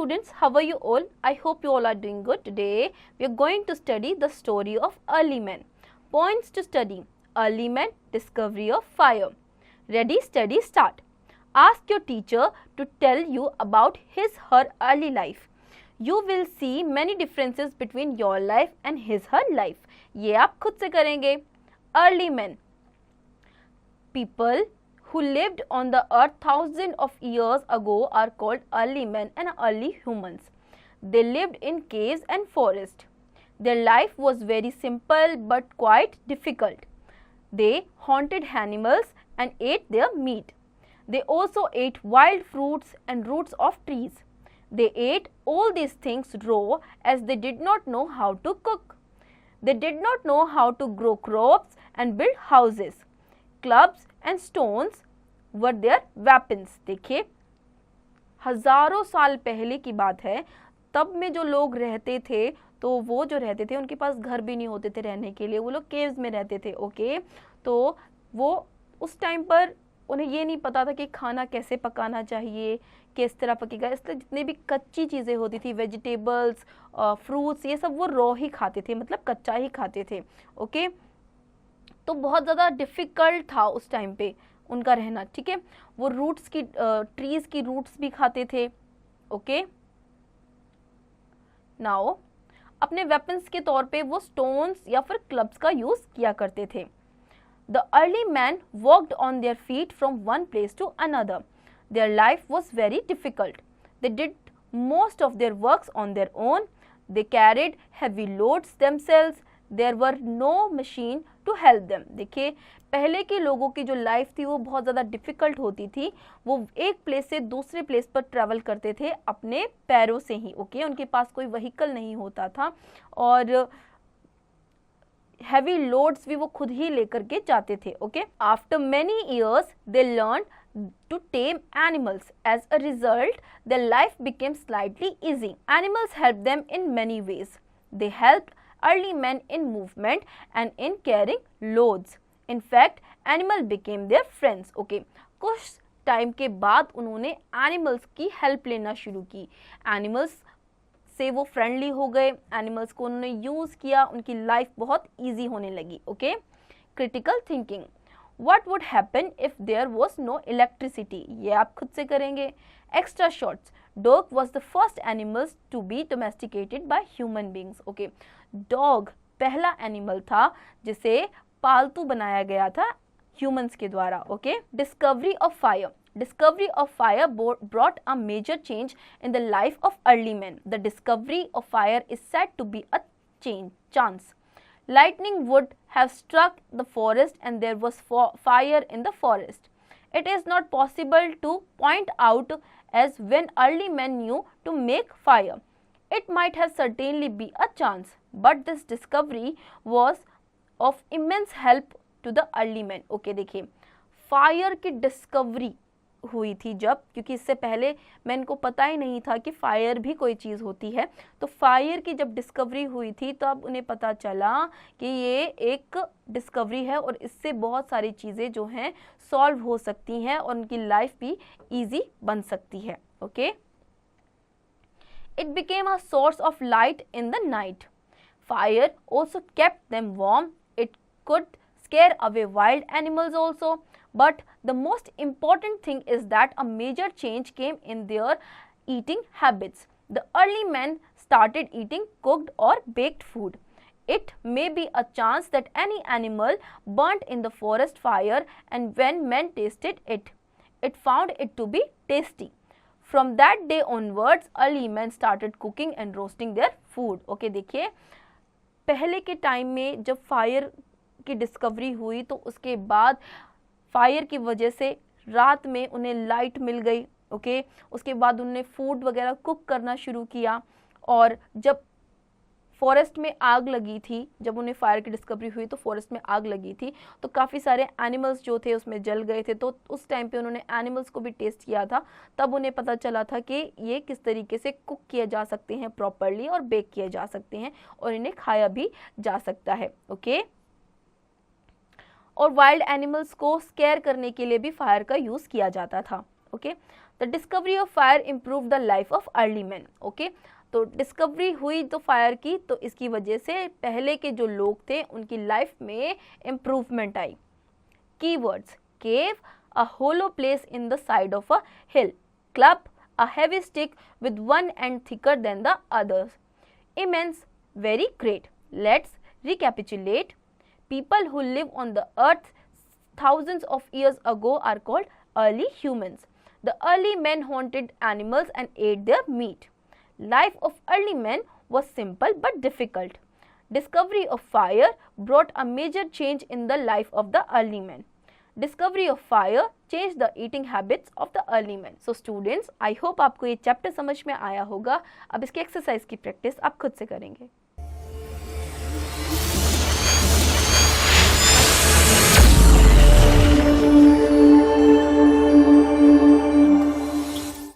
students, how are you all? I hope you all are doing good. Today we are going to study the story of early men. Points to study: early men, discovery of fire. Ready, steady, start. Ask your teacher to tell you about her early life. You will see many differences between your life and her life. ये आप खुद से करेंगे. Early men, people who lived on the earth thousands of years ago are called early men and early humans. They lived in caves and forests. Their life was very simple but quite difficult. They hunted animals and ate their meat. They also ate wild fruits and roots of trees. They ate all these things raw as they did not know how to cook. They did not know how to grow crops and build houses. Clubs and stones were their weapons. देखिए, हजारों साल पहले की बात है. तब में जो लोग रहते थे, तो वो जो रहते थे उनके पास घर भी नहीं होते थे रहने के लिए. वो लोग केव्स में रहते थे. ओके, तो वो उस टाइम पर उन्हें ये नहीं पता था कि खाना कैसे पकाना चाहिए, किस तरह पकेगा. इसलिए जितने भी कच्ची चीज़ें होती थी, वेजिटेबल्स, फ्रूट्स, ये सब वो रॉ ही खाते थे, मतलब कच्चा ही खाते थे. ओके, तो बहुत ज़्यादा डिफ़िकल्ट था उस टाइम पे उनका रहना. ठीक है, वो रूट्स की ट्रीज़ की रूट्स भी खाते थे. ओके, नाउ अपने वेपन्स के तौर पे वो स्टोन्स या फिर क्लब्स का यूज़ किया करते थे. The early men walked on their feet from one place to another. Their life was very difficult. They did most of their works on their own. They carried heavy loads themselves. There were no machine to help them. देखिए, पहले के लोगों की जो life थी वो बहुत ज़्यादा डिफ़िकल्ट होती थी. वो एक प्लेस से दूसरे प्लेस पर ट्रैवल करते थे अपने पैरों से ही. ओके, उनके पास कोई व्हीकल नहीं होता था और हैवी लोड्स भी वो खुद ही लेकर के जाते थे. Okay, after many years they learn to tame animals. As a result their life became slightly easy. Animals help them in many ways. They help early men in movement and in carrying loads. In fact, animal became their friends. Okay, कुछ time के बाद उन्होंने animals की help लेना शुरू की. Animals से वो फ्रेंडली हो गए, एनिमल्स को उन्होंने यूज़ किया, उनकी लाइफ बहुत ईजी होने लगी. Okay, critical thinking. What would happen if there was no electricity? ये आप खुद से करेंगे. Extra shots. Dog was the first animals to be domesticated by human beings. Okay, dog पहला एनिमल था जिसे पालतू बनाया गया था humans के द्वारा. Okay, discovery of fire. Discovery of fire brought a major change in the life of early men. The discovery of fire is said to be a chance. Lightning would have struck the forest and there was fire in the forest. It is not possible to point out as when early men knew to make fire. It might have certainly be a chance, but this discovery was of immense help to the early men. Okay, देखिए, fire की discovery हुई थी जब, क्योंकि इससे पहले man को पता ही नहीं था कि फायर भी कोई चीज़ होती है. तो फायर की जब डिस्कवरी हुई थी तब उन्हें पता चला कि ये एक डिस्कवरी है और इससे बहुत सारी चीज़ें जो हैं सॉल्व हो सकती हैं और उनकी लाइफ भी इजी बन सकती है. Okay, it became a source of light in the night. Fire also kept them warm. It could scare away wild animals also. But the most important thing is that a major change came in their eating habits. The early men started eating cooked or baked food. It may be a chance that any animal burnt in the forest fire, and when men tasted it, it found it to be tasty. From that day onwards, early men started cooking and roasting their food. Okay, देखिए, पहले के time में जब fire की discovery हुई तो उसके बाद फायर की वजह से रात में उन्हें लाइट मिल गई. ओके, उसके बाद उन्होंने फूड वगैरह कुक करना शुरू किया. और जब फॉरेस्ट में आग लगी थी, जब उन्हें फायर की डिस्कवरी हुई तो फॉरेस्ट में आग लगी थी, तो काफ़ी सारे एनिमल्स जो थे उसमें जल गए थे. तो उस टाइम पे उन्होंने एनिमल्स को भी टेस्ट किया था. तब उन्हें पता चला था कि ये किस तरीके से कुक किए जा सकते हैं प्रॉपरली और बेक किए जा सकते हैं और इन्हें खाया भी जा सकता है. ओके, और वाइल्ड एनिमल्स को स्केयर करने के लिए भी फायर का यूज़ किया जाता था. Okay, the discovery of fire improve the life of early man. Okay, तो डिस्कवरी हुई तो फायर की, तो इसकी वजह से पहले के जो लोग थे उनकी लाइफ में इम्प्रूवमेंट आई। Keywords: cave, a hollow place in the side of a hill. Club, a heavy stick with one end thicker than the others. Immense, very great. Let's recapitulate. People who live on the earth thousands of years ago are called early humans. The early men hunted animals and ate their meat. Life of early men was simple but difficult. Discovery of fire brought a major change in the life of the early men. Discovery of fire changed the eating habits of the early men. So students, I hope आपको ये chapter समझ में आया होगा। अब इसके exercise की practice आप खुद से करेंगे।